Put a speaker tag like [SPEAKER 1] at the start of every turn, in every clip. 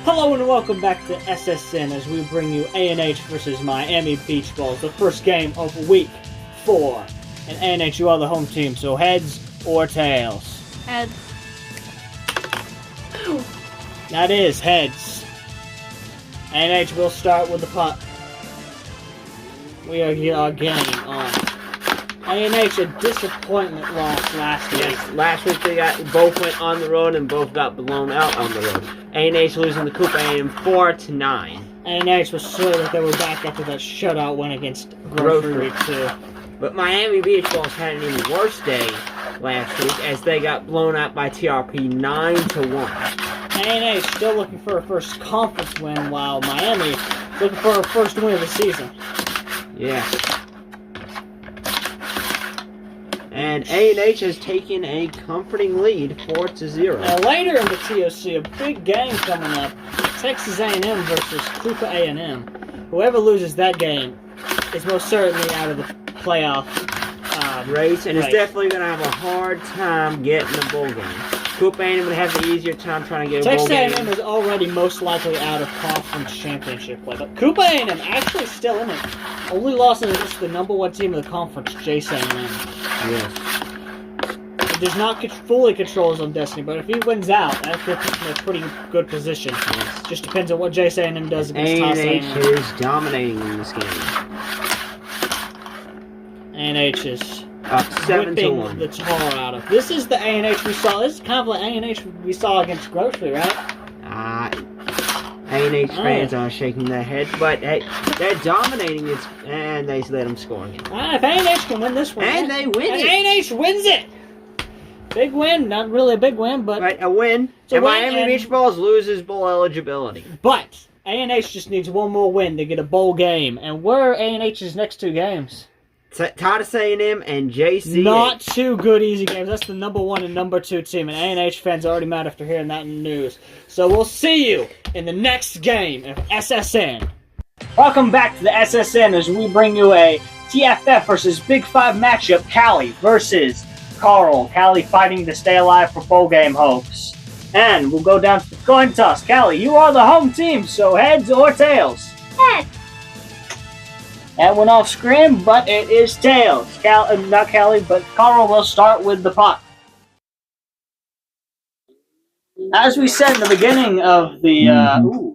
[SPEAKER 1] Hello and welcome back to SSN as we bring you A&H versus Miami Beach Balls, the first game of Week 4. And A&H, you are the home team, so heads or tails?
[SPEAKER 2] Heads.
[SPEAKER 1] That is heads. A&H will start with the putt. We are game on. A&H, a disappointment loss last week.
[SPEAKER 3] Yes, last week both went on the road and both got blown out on the road. A&H losing the Koopa A&M 4-9.
[SPEAKER 1] A&H was sure that they were back after that shutout win against Groemy too.
[SPEAKER 3] But Miami Beach Balls had an even worse day last week as they got blown out by TRP 9-1.
[SPEAKER 1] A&H still looking for a first conference win, while Miami looking for a first win of the season.
[SPEAKER 3] Yeah. And A&H has taken a comforting lead, 4-0.
[SPEAKER 1] Now later in the TOC, a big game coming up: Texas A&M versus Koopa A&M. Whoever loses that game is most certainly out of the playoff
[SPEAKER 3] race, and is definitely going to have a hard time getting a bowl game. Koopa A&M would have the easier time trying to get a bowl game.
[SPEAKER 1] Texas A&M is already most likely out of conference championship play, but Koopa A&M actually still in it. Only loss against the number one team of the conference, A&M.
[SPEAKER 3] Yes.
[SPEAKER 1] He does not fully control his own destiny, but if he wins out, that puts him in a pretty good position.
[SPEAKER 3] Yes.
[SPEAKER 1] Just depends on what A&M does against
[SPEAKER 3] A&H
[SPEAKER 1] A&M.
[SPEAKER 3] is dominating in this game.
[SPEAKER 1] A&H is
[SPEAKER 3] up 7-1.
[SPEAKER 1] Whipping the tar out of. This is the A&H we saw. This is kind of like A&H we saw against Groemy, right?
[SPEAKER 3] A&H fans are shaking their head, but hey, they're dominating it, and they let them score again.
[SPEAKER 1] If A&H can win this one,
[SPEAKER 3] and they win
[SPEAKER 1] and
[SPEAKER 3] it.
[SPEAKER 1] A&H wins it. Big win, not really a big win, but
[SPEAKER 3] a win. And Miami Beach Balls loses bowl eligibility.
[SPEAKER 1] But A&H just needs one more win to get a bowl game, and where are A&H's next two games?
[SPEAKER 3] Texas A&M and JCH.
[SPEAKER 1] Not two good easy games. That's the number 1 and number 2 team, and A&H fans are already mad after hearing that in the news. So we'll see you in the next game of SSN. Welcome back to the SSN as we bring you a TFF versus Big 5 matchup. Callie versus Karl. Callie fighting to stay alive for bowl game hopes. And we'll go down to the coin toss. Callie, you are the home team, so heads or tails?
[SPEAKER 2] Heads.
[SPEAKER 1] That went off screen, but it is tails. Not Callie, but Karl will start with the putt. As we said in the beginning of the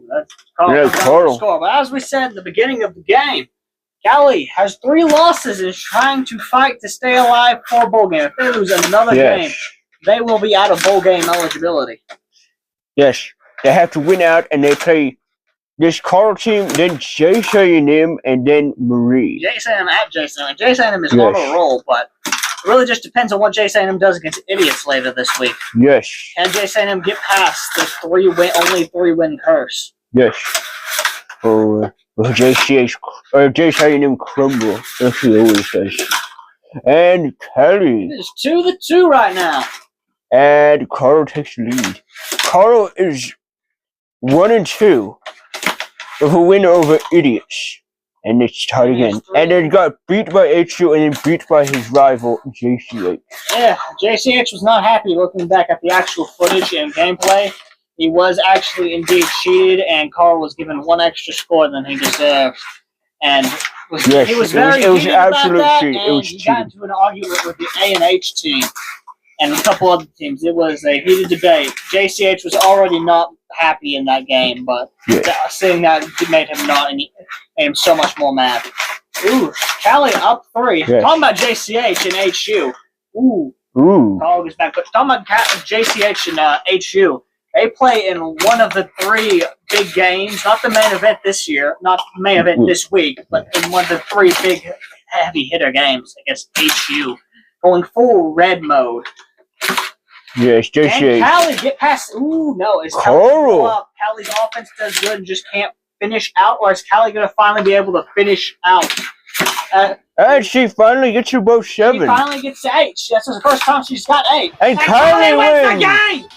[SPEAKER 1] that's Karl score. But as we said in the beginning of the game, Callie has 3 losses and is trying to fight to stay alive for a bowl game. If they lose another game, they will be out of bowl game eligibility.
[SPEAKER 4] Yes, they have to win out, and they play this Karl team, then A&M, and then Marie.
[SPEAKER 1] A&M at A&M. A&M is on a roll, but it really just depends on what A&M does against idiots later this week.
[SPEAKER 4] Yes.
[SPEAKER 1] Can A&M get past the only 3-win curse?
[SPEAKER 4] Yes. Or A&M crumble, as he always says. And Callie.
[SPEAKER 1] It is 2-2 right now.
[SPEAKER 4] And Karl takes the lead. Karl is 1-2. With a win over idiots. And it's tied again. And then got beat by HU and then beat by his rival, JCH.
[SPEAKER 1] Yeah, JCH was not happy looking back at the actual footage and gameplay. He was actually indeed cheated, and Karl was given 1 extra score than he deserved. And he was very heated about that, and he got into an argument with the A&H team and a couple other teams. It was a heated debate. JCH was already not happy in that game, but seeing that made him so much more mad. Ooh, Callie up 3.
[SPEAKER 4] Yes.
[SPEAKER 1] Talking about JCH and HU. Ooh. Karl goes back. But talking about JCH and HU, they play in one of the 3 big games, not the main event this year, not the main event this week, but in one of the 3 big heavy hitter games against HU, going full red mode.
[SPEAKER 4] Yes, JCH.
[SPEAKER 1] And Callie get past. Ooh, no. Is Callie up? Callie's offense does good and just can't finish out, or is Callie going to finally be able to finish out?
[SPEAKER 4] And she finally gets you both 7.
[SPEAKER 1] She finally gets to 8. That's the first time she's got 8.
[SPEAKER 4] And Callie wins
[SPEAKER 1] the game!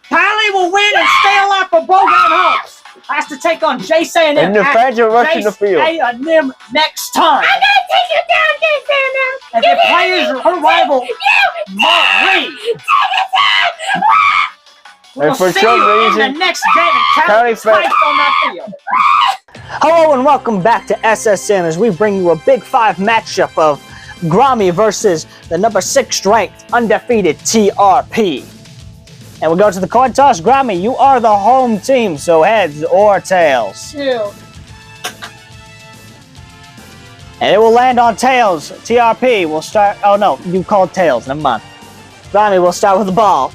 [SPEAKER 1] Callie will win and stay alive for bowl game hopes. Has to take on A&M.
[SPEAKER 4] And the fans are rushing the field.
[SPEAKER 1] A&M next time.
[SPEAKER 2] I'm gonna take you down, A&M.
[SPEAKER 1] And the players, her rival, Marie. We'll
[SPEAKER 4] for
[SPEAKER 1] see
[SPEAKER 4] some
[SPEAKER 1] you in
[SPEAKER 4] reason,
[SPEAKER 1] the next game. And
[SPEAKER 4] Callie
[SPEAKER 1] Callie
[SPEAKER 4] felt-
[SPEAKER 1] spiked on that field. Hello and welcome back to SSM as we bring you a Big 5 matchup of Groemy versus the number 6 ranked undefeated TRP. And we go to the coin toss. Groemy, you are the home team, so heads or tails.
[SPEAKER 2] Two.
[SPEAKER 1] And it will land on tails. TRP will start. Oh no, you called tails. Never mind. Groemy will start with the ball.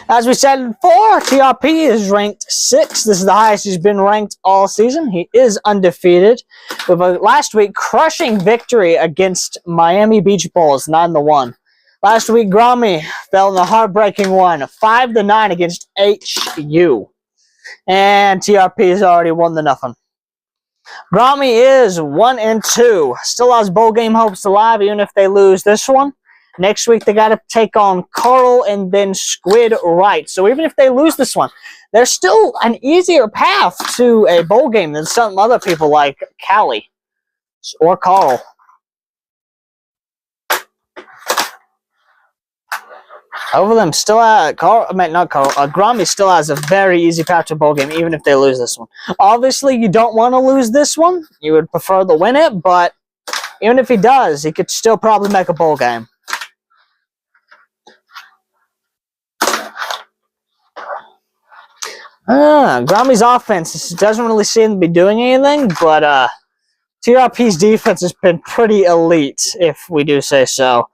[SPEAKER 1] As we said before, TRP is ranked 6. This is the highest he's been ranked all season. He is undefeated with a last week crushing victory against Miami Beach Bulls, 9-1. Last week, Groemy fell in the heartbreaking one, 5-9 against HU. And TRP has already 1-0. Groemy is 1-2. Still has bowl game hopes alive, even if they lose this one. Next week, they got to take on Karl and then Squid Right. So even if they lose this one, there's still an easier path to a bowl game than some other people like Callie or Karl. Over them, still Groemy still has a very easy path to a bowl game, even if they lose this one. Obviously, you don't want to lose this one. You would prefer to win it, but even if he does, he could still probably make a bowl game. Groemy's offense doesn't really seem to be doing anything, but TRP's defense has been pretty elite, if we do say so.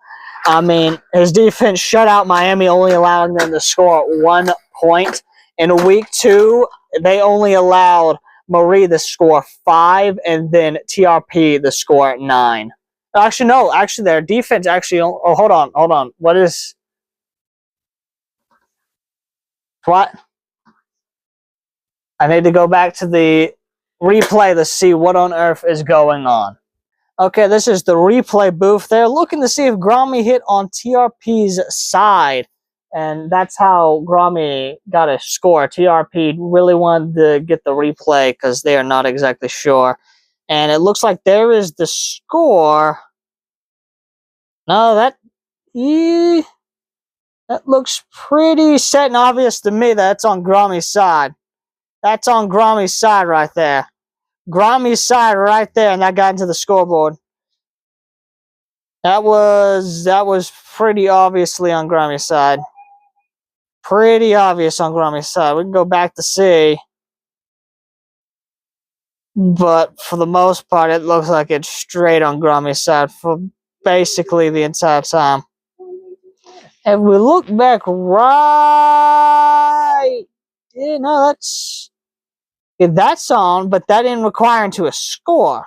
[SPEAKER 1] I mean, his defense shut out Miami, only allowing them to score 1 point. In week 2, they only allowed Marie to score 5, and then TRP to score 9. Actually, no. Actually, their defense actually... Oh, hold on. What? I need to go back to the replay to see what on earth is going on. Okay, this is the replay booth. They're looking to see if Groemy hit on TRP's side. And that's how Groemy got a score. TRP really wanted to get the replay because they are not exactly sure. And it looks like there is the score. No, that looks pretty set and obvious to me. That's on Groemy's side. That's on Groemy's side right there. Groemy's side right there, and that got into the scoreboard. That was pretty obviously on Groemy's side. Pretty obvious on Groemy's side. We can go back to see. But for the most part, it looks like it's straight on Groemy's side for basically the entire time. If we look back right... Yeah, no, that's on, but that didn't require into a score.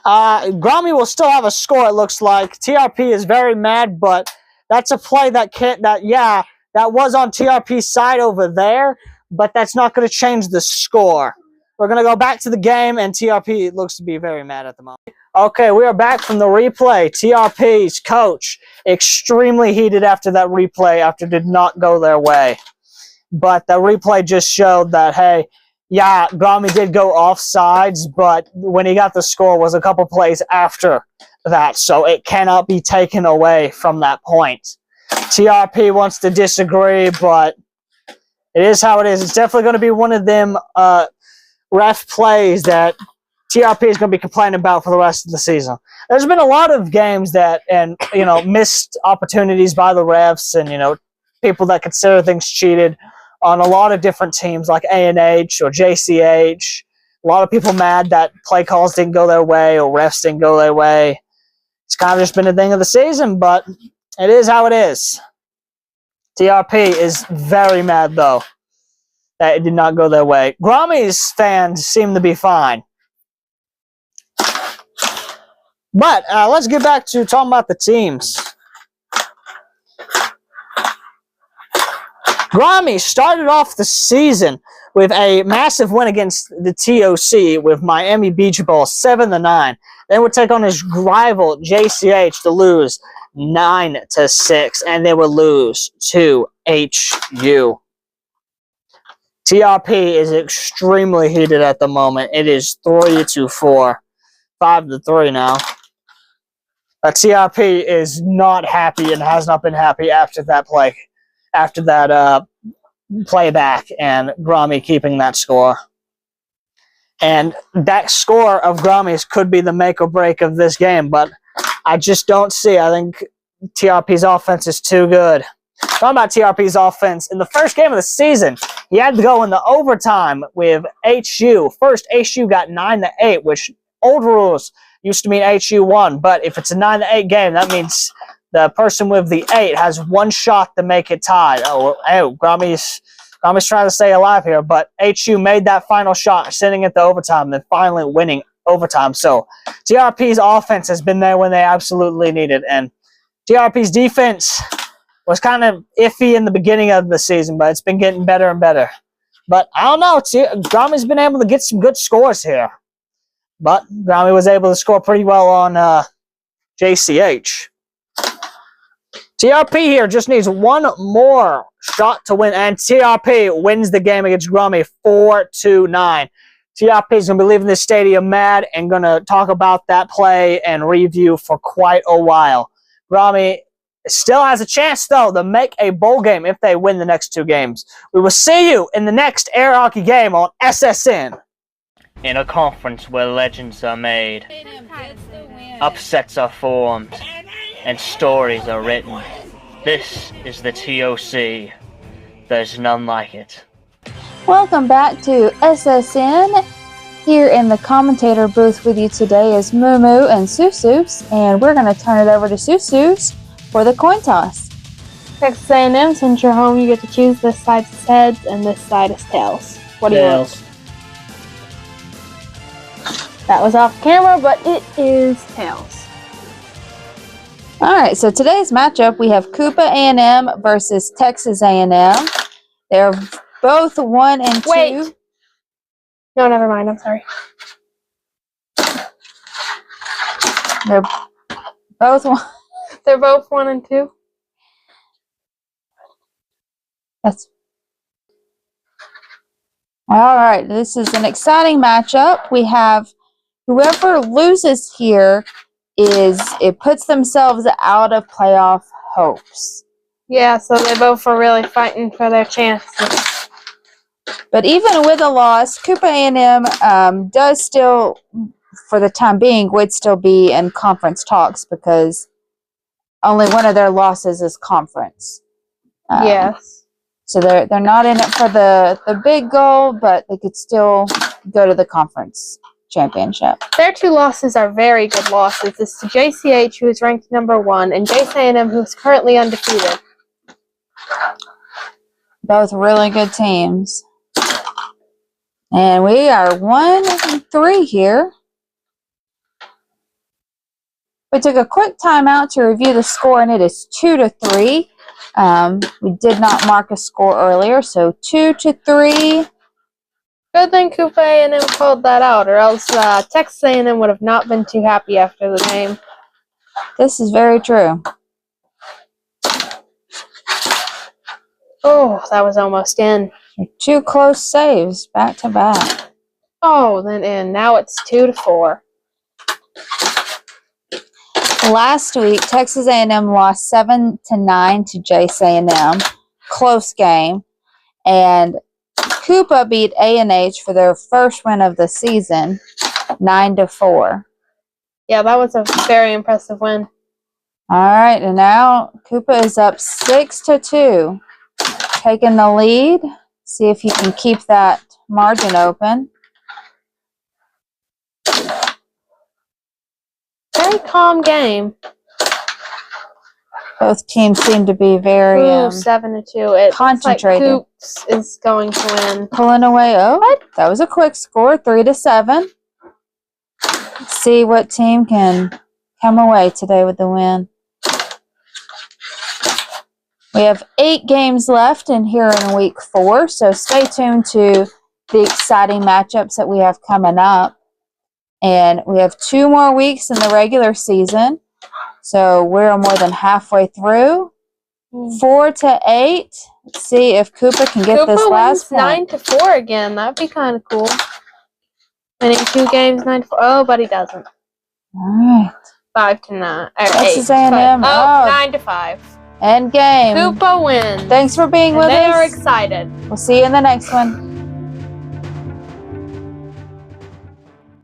[SPEAKER 1] Groemy will still have a score, it looks like. TRP is very mad, but that's a play that was on TRP's side over there, but that's not going to change the score. We're going to go back to the game, and TRP looks to be very mad at the moment. Okay, we are back from the replay. TRP's coach extremely heated after that replay, after it did not go their way. But the replay just showed that, hey, yeah, Groemy did go offsides, but when he got the score was a couple plays after that, so it cannot be taken away from that point. TRP wants to disagree, but it is how it is. It's definitely going to be one of them ref plays that TRP is going to be complaining about for the rest of the season. There's been a lot of games that, and missed opportunities by the refs, and people that consider things cheated on a lot of different teams like A&H or JCH. A lot of people mad that play calls didn't go their way or refs didn't go their way. It's kind of just been a thing of the season, but it is how it is. TRP is very mad, though, that it did not go their way. Groemy's fans seem to be fine. But let's get back to talking about the teams. Groemy started off the season with a massive win against the TOC with Miami Beach Bulls, 7-9. Then would take on his rival JCH to lose 9-6, and they would lose to HU. TRP is extremely heated at the moment. It is 3-4, 5-3 now. But TRP is not happy and has not been happy after that play. after that playback, and Groemy keeping that score. And that score of Groemy's could be the make or break of this game, but I just don't see. I think TRP's offense is too good. Talking about TRP's offense, in the first game of the season, he had to go in the overtime with HU. First, HU got 9-8, which old rules used to mean HU won. But if it's a 9-8 game, that means the person with the 8 has one shot to make it tied. Groemy's trying to stay alive here, but HU made that final shot, sending it to overtime, and then finally winning overtime. So TRP's offense has been there when they absolutely need it, and TRP's defense was kind of iffy in the beginning of the season, but it's been getting better and better. But I don't know. Groemy's been able to get some good scores here. But Groemy was able to score pretty well on JCH. TRP here just needs one more shot to win, and TRP wins the game against Groemy 4-9. TRP is going to be leaving the stadium mad and going to talk about that play and review for quite a while. Groemy still has a chance, though, to make a bowl game if they win the next 2 games. We will see you in the next air hockey game on SSN. In a conference where legends are made, upsets are formed, and stories are written. This is the TOC. There's none like it.
[SPEAKER 5] Welcome back to SSN. Here in the commentator booth with you today is Moo Moo and Susus, and we're going to turn it over to Susus for the coin toss.
[SPEAKER 2] Texas A&M, since you're home, you get to choose this side is heads and this side is tails. What do you want? That was off camera, but it is tails.
[SPEAKER 5] Alright, so today's matchup, we have Koopa A&M versus Texas A&M. They're both 1 and 2.
[SPEAKER 2] Wait. No, never mind. I'm sorry.
[SPEAKER 5] They're both 1.
[SPEAKER 2] They're both 1 and 2.
[SPEAKER 5] That's alright. This is an exciting matchup. We have whoever loses here it puts themselves out of playoff hopes.
[SPEAKER 2] Yeah, so they both are really fighting for their chances.
[SPEAKER 5] But even with a loss, Koopa A&M does still, for the time being, would still be in conference talks because only one of their losses is conference.
[SPEAKER 2] Yes.
[SPEAKER 5] So they're not in it for the big goal, but they could still go to the conference championship.
[SPEAKER 2] Their 2 losses are very good losses. It's to JCH, who is ranked number 1, and A&M, who is currently undefeated.
[SPEAKER 5] Both really good teams. And we are 1 and 3 here. We took a quick timeout to review the score, and it is 2-3. We did not mark a score earlier, so 2-3.
[SPEAKER 2] Good thing Koopa A&M called that out, or else Texas A&M would have not been too happy after the game.
[SPEAKER 5] This is very true.
[SPEAKER 2] Oh, that was almost in.
[SPEAKER 5] 2 close saves back to back.
[SPEAKER 2] Oh, then in. Now it's 2-4.
[SPEAKER 5] Last week, Texas A&M lost 7-9 to Jace A&M. Close game. And Koopa beat A&H for their first win of the season, 9-4.
[SPEAKER 2] Yeah, that was a very impressive win.
[SPEAKER 5] All right, and now Koopa is up 6-2, taking the lead. See if he can keep that margin open.
[SPEAKER 2] Very calm game.
[SPEAKER 5] Both teams seem to be very
[SPEAKER 2] 7-2. It
[SPEAKER 5] concentrated.
[SPEAKER 2] Looks like Coops is going to win.
[SPEAKER 5] Pulling away. Oh, that was a quick score, 3-7. Let's see what team can come away today with the win. We have 8 games left in here in week 4, so stay tuned to the exciting matchups that we have coming up. And we have 2 more weeks in the regular season, so we're more than halfway through. 4-8. Let's see if Koopa can get this last one.
[SPEAKER 2] 9-4 again. That'd be kind of cool. Winning 2 games, 9-4. Oh, but he doesn't.
[SPEAKER 5] All right.
[SPEAKER 2] 5-9.
[SPEAKER 5] Texas
[SPEAKER 2] Or 8.
[SPEAKER 5] A&M.
[SPEAKER 2] Oh, 9-5.
[SPEAKER 5] End game.
[SPEAKER 2] Koopa wins.
[SPEAKER 5] Thanks for being
[SPEAKER 2] And
[SPEAKER 5] with
[SPEAKER 2] they are
[SPEAKER 5] us.
[SPEAKER 2] excited.
[SPEAKER 5] We'll see you in the next one.